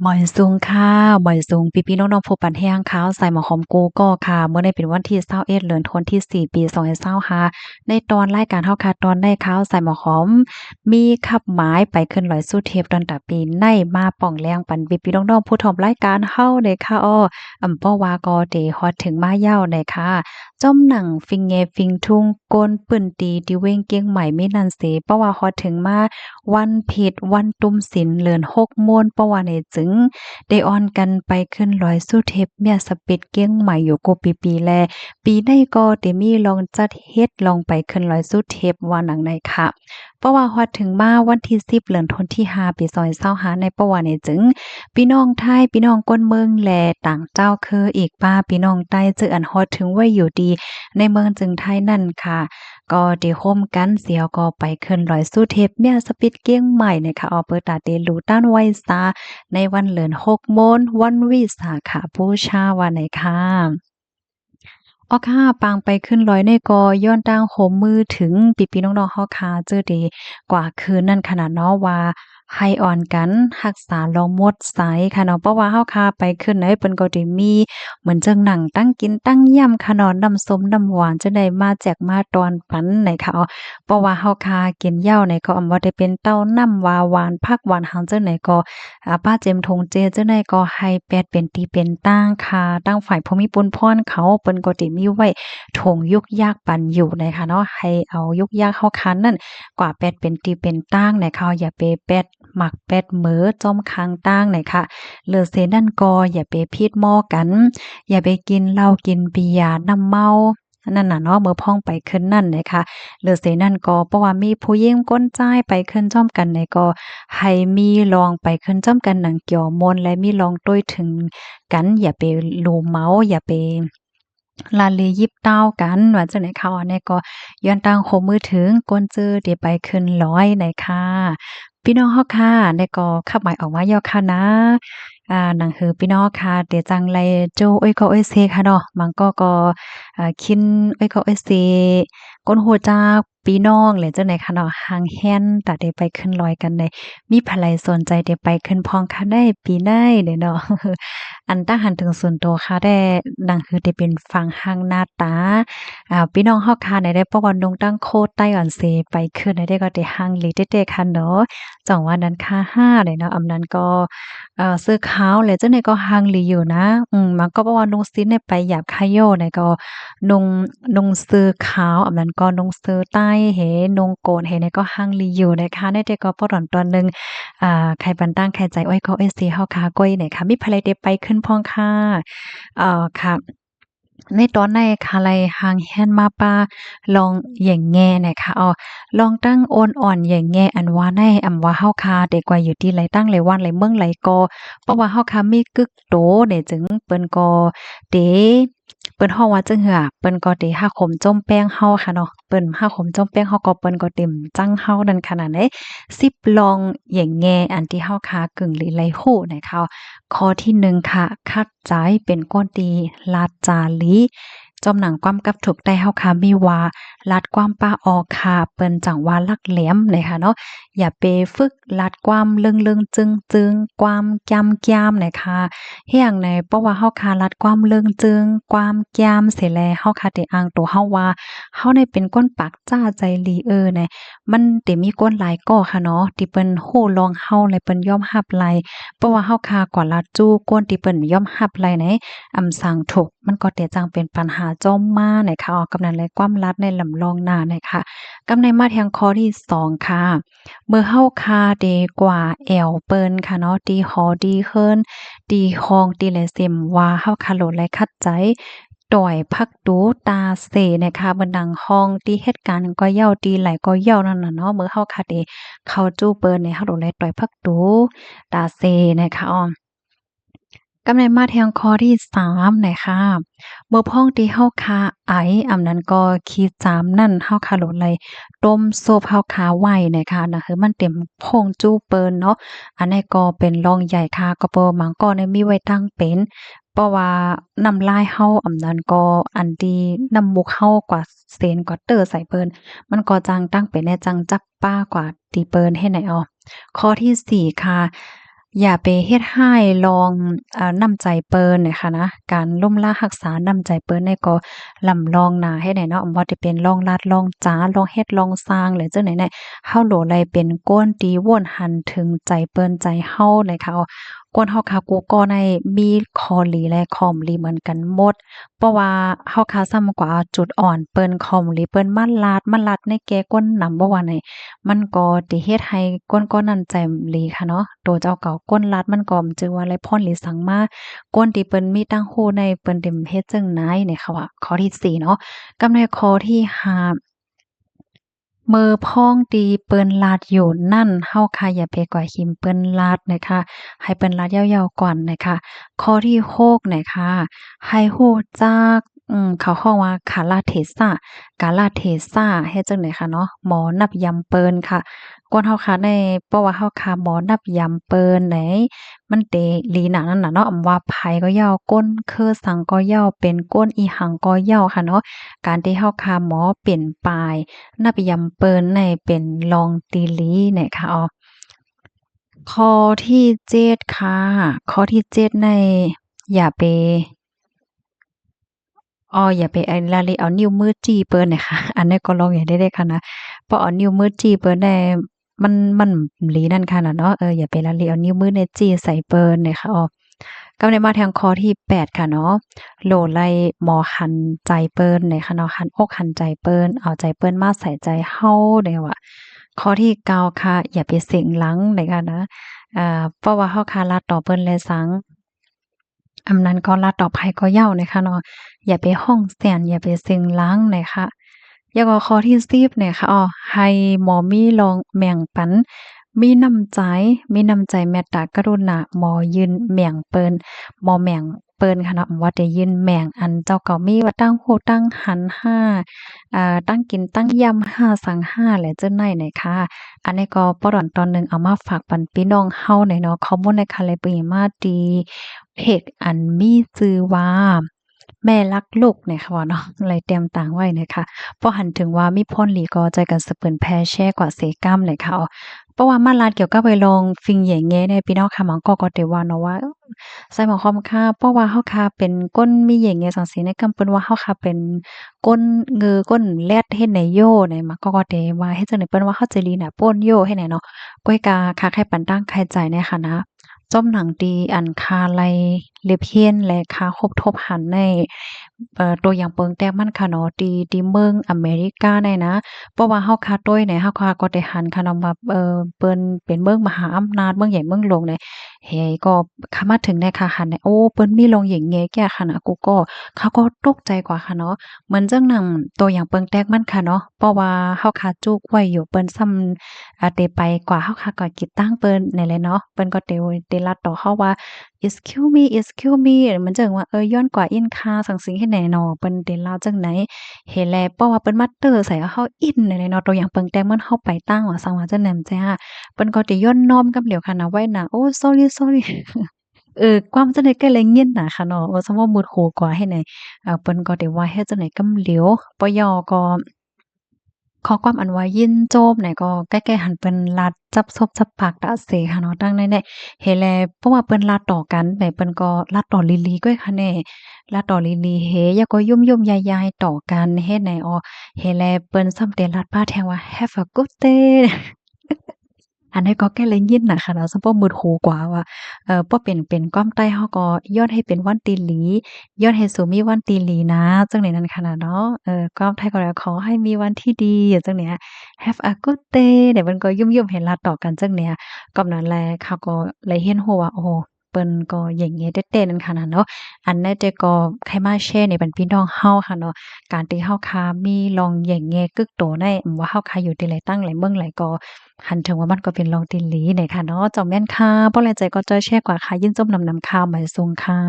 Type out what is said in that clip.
หมอยซุงค่ะหมอยซุงพี่ๆน้องๆผู้ปันแห้งขาวใส่หมอหอมกูก็ค่ะเมื่อได้เป็นวันที่21เดือนธันวาคมที่4ปี2025ในตอนรายการเฮาค่ะตอนได้ขาวใส่หมอหอมมีขับหมายไปขึ้นลอยสู้เทปดอนตาปีในมาป่องแรงปันพี่ๆน้องๆผู้ถมรายการเฮาเลยค่ะอ้อป้อว่าก็เดฮอดถึงมาเหย้าเลยค่ะจ้อมหนังฟิงเงฟิงทุ่งโกนปื้นตีดิเว้งเกียงใหม่มีนันเสเพราะว่าฮอดถึงมาวันผิดวันตุ่มศิลเดือน6ม่วนเพราะว่าเนี่ยจึง ได้ออนกันไปขึ้นลอยสู้เทปเมียสปิดเกี้ยงใหม่อยู่กูปีแลปีในก็ได้มีลองจัดเฮ็ดลองไปขึ้นลอยสู้เทปว่าหนังในค่ะเพราะว่าฮอดถึงมาวันที่10เดือนธันวาคมที่5ปี2025ในประวัติเนี่ยจึงพี่น้องไทยพี่น้องก้นเมืองแลต่างเจ้าคืออีกป้าพี่น้องใต้จึงอันฮอดถึงไว้อยู่ดีในเมืองจึงไทยนั่นค่ะก็ได้ร่วมกันเสียวก็ไปขึ้นลอยสู้เทปเมียสปิดเกี้ยงใหม่นะคะเอาเปิดตาเตลูต้านไว้ซา ในวันเหลือน6โมงวันวิสาขบูชาวันไหนค่ะอ้อค่ะปางไปขึ้นร้อยในกอย้อนตั้งโหมมือถึงปีๆน้องๆเฮาค่ะเจอดีกว่าคืนนั้นขนาดเนาะว่าให้อ่อนกันรักษาลองมดไสค่ะเนาะเพราะว่าเฮาค่ะไปขึ้นไหนเปิ้นก็ได้มีเหมือนจังหนังตั้งกินตั้งย่ำค่ะเนาะน้ำส้มน้ำหวานจังได๋มาแจกมาตอนปันไหนค่ะอ้อเพราะว่าเฮาค่ะกินเหล้าไหนก็บ่ได้เป็นเต้าน้ำวาหวานผักหวานหังจังไหนก็ ป้าเจมทงเจจั่งใดก็ให้แปดเป็นตีเป็นตั้งค่ะตั้งฝ่ายภูมิปนพรเขาเปิ้นก็สิมีไว้ถงยุกยากปันอยู่นะคะเนาะให้เอายุกยากเข้าคันนั่นกว่าแปดเป็นตีเป็นตั้งนะคะอย่าไปแปดหมักแปดเหมอจ้อมคางตั้งนะคะเหลือเสนั่นก็อย่าไปพิดหม้อกันอย่าไปกินเหล้ากินเบียร์น้ำเมานั่นน่ะเนาะมื้อพ้องไปขึ้นนั่นนะคะเหลือเสนั่นก็เพราะว่ามีผู้หญิงก้นจ้ายไปขึ้นจ้อมกันในก็ ให้มีลองไปขึ้นจ้ำกันหนังเกี่ยวมนและมีลองต้วยถึงกันอย่าไปลูเมาอย่าไปลาเลยิบเต้ากันว่าจังไหนเขาอันนี้ก็ย้อนตั้งโคมือถึงก้นจื้อเดี๋ยวไปขึ้นร้อยไหนค่ะพี่น้องเฮาค่ะได้ก็ขับหมายออกมาย่อค่ะนะหนังหือพี่น้องค่ะเดี๋ยวจังไรโจ้เอ้ยก็เอ้ยเซค่ะเนาะมันก็คินเอ้ยก็เอ้ยเซก้นโหจ้าพี่น้องเลยจังไหนค่ะเนาะห่างแฮ่นแต่ได้ไปขึ้นลอยกันในมีไผไลสนใจได้ไปขึ้นพองค่ะได้ปีได้เด้เนาะอันตั้งหันถึงส่วนตัวค่ะได้ดังคือได้เป็นฟังฮังหน้าตาพี่น้องเฮาค่ะได้เพราะว่าดงตั้งโคไต้อ่อนเซไปขึ้นได้ก็ได้ฮังหลีเต้ๆค่ะเนาะจังว่านั้นค่ะ5เลยเนาะอำนั้นก็เสื้อขาวแล้วจังได๋ก็ฮังหลีอยู่นะมันก็เพราะว่านุ่งซิ้นเนี่ยไปหยาบคายโยเนี่ยก็นุ่งนุ่งเสื้อขาวอำนั้นก็นุ่งเสื้อใต้เหนุ่งโกนเหเนี่ยก็ฮังหลีอยู่นะคะในแต่ก็บ่ดอนตอนหนึ่ง ใครบันตั้งใครใจอ้อยเขาเอสซีเฮาคาก้อยเนี่ยค่ะมีไผไลได้ไปขึ้นพ้องค่ะค่ะในตอนในค่ะไลหางแฮนมาปาลองแหย่งแง่เนี่ยค่ะลองตั้งโอนอ่อนแหย่งแง่อันว่าในอำว่าเฮาคาได้กว่าอยู่ที่ไหลตั้งไหลวันไหลเมืองไหลกอเพราะว่าเฮาคามีกึกโตเนี่ยจึงเปิ้นก็เดเปิ้นฮ้องว่าจังหือเปิ้นก็เดหาขมจ้มแป้งเฮาค่ะเนาะเปิ้นหาขมจ้มแป้งเฮาก็เปิ้นก็เต็มจังเฮานั่นขนาดไหน ซิปลองแหย่งแงอันที่เฮาคากึ่งหรือไหลโหนะคะข้อที่1ค่ะคัดใจเป็นก้นดีลาดจาลีจอมหนังความกับถูกได้เฮาคามีว่าลัดความป้าออกค่ะเปิ้นจังว่าลักแหลมนะคะเนาะอย่าไปฝึกลัดความเลึงๆจึงๆความจ้ำๆนะคะเฮียงในเพราะว่าเฮาคาลัดความเลึงจึงความจ้ำเสร็จแล้วเฮาคาได้อ้างตัวเฮาว่าเฮาได้เป็นก้นปากจ้าใจลีใน มันสิมีคนหลายก้อค่ะเนาะที่เปิ้นโห้ลองเฮาและเปิ้นยอมรับไหลเพราะว่าเฮาคากว่าลาจู้ก้นที่เปิ้นยอมรับไหลไหนสั่งถูกมันก็เตจังเป็นปัญหาจ้อมมาไหนค่ะกำนั้นเลยความลัดในลำลองหน้าไหนค่ะกำในมาทางข้อที่2ค่ะเมื่อเฮาคาเดกว่าแอวเปิ้นค่ะเนาะดีหอดีเฮิรนดีฮองดีแลเซ็มว่าเฮาคาโหลดและคัดใจ ต่อยพักดูตาเสนะคะบนดังห้องที่เหตุการณ์ก็เย้าดีไหลก็เย้านั่นน่ะเนาะเมื่อเฮาค่ะเดเข้าจู้เปิ้นเนี่ยเฮาโดนเลยต่อยพักดูตาเสนะคะกำในมาแทงข้อที่3นะคะเมื่อพ้องที่เฮาคาไอนั้นก็ขีดจามนั่นเฮาคาโหลดเลยต้มโซบเฮาคาไว้นะคะนั่นคือมันเต็มโพงจู้เปิ้นเนาะอันนี้ก็เป็นรองใหญ่ค่ะก็บ่มังก็เนี่ยมีไว้ตั้งเป็นเพราะว่าน้ำลายเฮานั้นก็อันที่น้ำมูกเฮากว่าเซนกว่าเตอใส่เปิ้นมันก็จังตั้งเป็นแน่จังจักป้ากว่าที่เปิ้นเฮ็ดไหนข้อที่4ค่ะ อย่าไปเฮ็ดให้ลองน้ำใจเปิ้นเนี่ยค่ะนะการล้มล้างรักษาน้ำใจเปิ้นเนี่ยก็ลำลองหนาให้ไหนเนาะบ่ได้เป็นลองลาดลองจ๋าลองเฮ็ดลองสร้างหรือจังไหนเนี่ยเฮาโหลไลเป็นก้นตีว่วนหันถึงใจเปิ้นใจเฮาเลยค่ะก้นเฮาคากูก็ในมีข้อดีและข้อบ่ดีเหมือนกันหมดเพราะว่าเฮาคาซ้ำกว่าจุดอ่อนเปิ้นข้อบ่ดีเปิ้นมันลาดในแก่ก้นนำบ่ว่าไหน มันก็สิเฮ็ดให้ก้นก็นั้นใจหลีค่ะเนาะโตเจ้าเก่าก้นลัดมันก็จือว่าไรพ่นหรือสังมาก้นที่เปิ้นมีตั้งโ้ในเปิ้นเต็มเฮ็ดจั่งไหนเนี่ยค่ะว่าข้อที่4เนาะกับในข้อที่5มือพ้องตีเปิ้นลาดอยู่นั่นเฮาค่ะอย่าไปก่อยหิมเปิ้นลาดนะคะให้เปิ้นลาดยาวๆก่อนนะคะข้อที่6นะคะให้ฮู้จักเขาฮ้องว่ากาลเทศะกาลเทศะเฮ็ดจังได๋คะเนาะหมอนับยำเปิ้นค่ะกวนเฮาค่ะในเพราะว่าเฮาค่ะหมอนับยำเปิ้นไหนมันเตลีหนานั่นน่ะเนาะอำว่าไผก็ยาวก้นคือสังก็ยาวเป็นก้นอีหังก็ยาวค่ะเนาะการที่เฮาค่ะหมอเป็นปลาย นับยำเปิ้นในเป็นลองตีลีเนี่ยค่ะข้อที่7ค่ะข้อที่7ในอย่าไปอย่าไปไอ้ละเลยเอานิ้วมือจี้เปิ้นน่ะค่ะอันนี้ก็ลองอย่าได้เด้อค่ะนะเพราะเอานิ้วมือจี้เปิ้นได้มันหลีนั่นค่ะน่ะเนาะอย่าไปละเลยเอานิ้วมือเนี่ยจี้ใส่เปิ้นเนี่ยค่ะก็ได้มาทางข้อที่8ค่ะเนาะโหลไล่หมอหันใจเปิ้นเนี่ยค่ะเนาะหันอกหันใจเปิ้นเอาใจเปิ้นมาใส่ใจเฮาเนี่ยว่าข้อที่9ค่ะอย่าไปเสียงหลังเนี่ยค่ะนะเพราะว่าเฮาคาลาต่อเปิ้นแลสังอำนั้นก็ลาต่อภัยก็เหย้านะคะเนาะอย่าไปห้องแสนอย่าไปเสียงหลังนะคะแล้วก็ข้อที่10เนี่ยค่ะให้หมอมีลองแบ่งปันมีน้ำใจเมตตากรุณาหมอยืนแหม่งเปิ้นหมอแหม่งเปิ้นค่ะเนาะว่าได้ยืนแหม่งอันเจ้าก็มีว่าตั้งโฮตั้งหัน5ตั้งกินตั้งยำ5สัง5แหละเจ้าไหนน่ะค่ะอันนี้ก็ปอดอนตอนหนึ่งเอามาฝากปันพี่น้องเฮาหน่อยเนาะข้อมูลในค่ะเลยเปิงมาดีเพจอันมีชื่อว่าแม่รักลูกเนี่ยค่ะว่าเนาะเลยเตรียมต่างไว้นะคะพอหันถึงว่ามีพ่นหลีก็ใจกันสะเปิ้นแพ่แช่กว่าเสกำเลยค่ะเพราะว่ามาลาดเกี่ยวกับไปลองฟิงแหย่งแง่ในพี่น้องค่ะมันก็ได้ว่าเนาะว่าใส่หมอคอมค่ะเพราะว่าเฮาค่ะเป็นก้นมีแหย่งแง่จังซี่ในกำเปิ้นว่าเฮาค่ะเป็นก้นเงือก้นแลดเฮ็ดในโยเนี่ยมันก็ได้ว่าเฮ็ดจังได๋เปิ้นว่าเฮาจะลีน่ะป้นโยให้ไหนเนาะก้อยกาคาไข่ปันตั้งไข่ใจในค่ะนะจ้อมหนังดีอันคาไลเล็บเฮียนและคาคบทบหันในตัวอย่างเปิงแต้มมันค่ะเนาะที่เมืองอเมริกาได้นะเพราะว่าเฮาคาต้วยเนี่ยเฮาคาก็ได้หันค่ะเนาะว่าเปิ้นเป็นเมืองมหาอำนาจเมืองใหญ่เมืองหลวงเนี่ยเฮ้ก็เข้ามาถึงเนี่ยค่ะหันเนี่ยโอ้เปิ้นมีโรงหญิงแงแก่ค่ะนะกูก็เขาก็ตกใจกว่าค่ะเนาะเหมือนจังหนังตัวอย่างเปิงแต้กมันค่ะเนาะเพราะว่าเฮาคาจูกไว้อยู่เปิ้นซ้ำเตไปกว่าเฮาคาก็คิดตั้งเปิ้นนี่แหละเนาะเปิ้นก็เตลัดต่อเฮาว่า excuse me มันจังว่าย้อนกว่าอินคาสังสิงเฮ็ดแหน่น้อเปิ้นเดลาวจังไหนเห็นแลเพราะว่าเปิ้นมาเตอใส่ว่าเฮาอินนี่แหละเนาะตัวอย่างเปิงแต้งมันเฮาไปตั้งว่าสังว่าจังนั้นจ้ะเปิ้นก็สิย้อนน้อมกับเหลียวค่ะนะไว้นะโอ้ sorry ความจังได๋ก็เลยเงียนน่ะค่ะเนาะว่าซั้นว่ามุดหูกว่าเฮ็ดไหนเปิ้นก็ได้ว่าเฮ็ดจังได๋กำเหลียวปยก็ข้อความอันว่ายินโจมเนี่ยก็ใกล้ๆหันเปิ้นลัดจับซบจับปากตะเสค่ะเนาะดังนั้นเนี่ยเห็นแลเพราะว่าเปิ้นลัดต่อกันแบบเปิ้นก็ลัดต่อลีๆก้อยค่ะแน่ลัดต่อลีๆเฮยาก็ยุ่มๆยายๆต่อกันเฮ็ดไหนเห็นแลเปิ้นซ้ำเตลัดป้าแทงว่า have a good day อันนี้ก็แก้เลยยินน่ะค่ะเนาะซั้นบ่มืดหูกว่าว่าบ่เป็นความใต้เฮาก็ย้อนให้เป็นวันตีหลีย้อนให้สู่มีวันตีหลีนะจังใดนั้นค่ะน่ะเนาะความไทยก็แล้วขอให้มีวันที่ดีจังเนี้ย have a good day เดี๋ยวมันก็ยุ่มๆเห็นลาต่อกันจังเนี้ยก็นั้นแลเขาก็เลยเห็นฮู้ว่าโอ้โฮเปิ้นก็หยังแงเต๊ะๆนั่นค่ะน่ะเนาะอันนั้นแต่ก็ใครมาแชร์นี่เป็นพี่น้องเฮาค่ะเนาะการที่เฮาคามีลองแหย่งแง่กึกโตในว่าเฮาคาอยู่ที่ไหนตั้งไหนเมืองไหนก็ หันถึงว่ามันก็เป็นรองตีหลีเนี่ยค่ะเนาะเจ้าแม่นค่ะบ่แลใจก็จ้อยแช่กว่าค่ะยินจมนำข่าวหมายทรงค่ะ